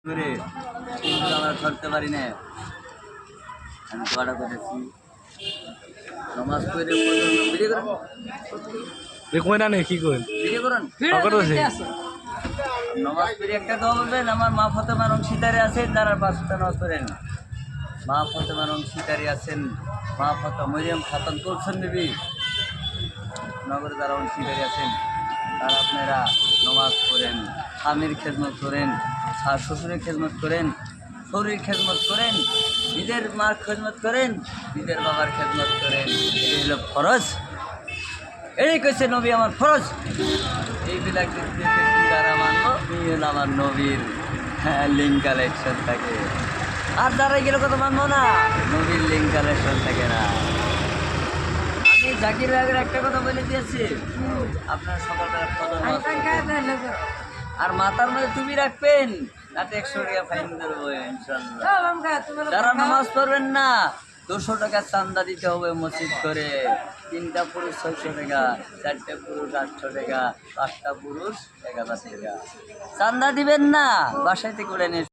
করে কিন্তু আমরা ধরতে পারি না। আমি দোয়াটা করেছি নমাজ পড়ে ভিডিও করেন দেখুন না কি করেন ভিডিও করেন নমাজ পড়ে একটা দোয়া বলবেন। আমার মা ফতেমার অংশীদারে আছেন তারা 5 ওয়াক্ত নামাজ পড়েন। মা ফতেমার অংশীদারি আছেন, মা ফতে মরিয়ম খাতুন করছেন বিবি নগরে যারা অংশীদারি আছেন তারা আপনারা নমাজ পড়েন, স্বামীর খেদমত করেন, শ্বশুরের খেদমত করেন, শরীর খেদমত করেন, নিজের মার খেদমত করেন, নিজের বাবার খেদমত করেন। এই হলো ফরজ। এই কইছে নবী আমার ফরজ। এইবিলাক যারা মানব এই হলো আমার নবীর লিঙ্ক কালেকশন থাকে। আর যারা এগুলো কথা মানবো না, নবীর লিঙ্ক কালেকশন থাকে না। আমি জাকির ভাইয়ের একটা কথা বলে দিয়েছি, আপনার সকালবেলা আর মাথার মধ্যে তুমি রাখবেন, তাতে 100 টাকা ফাইন ধরবো ইনশাল্লাহ। যারা নামাজ পড়বেন না 200 টাকা চান্দা দিতে হবে মসজিদ করে। 3টা পুরুষ 600 টাকা, 4টে পুরুষ 800 টাকা, 5টা পুরুষ 1000 টাকা চান্দা দিবেন না, বাসায় থেকে উড়ে নিয়ে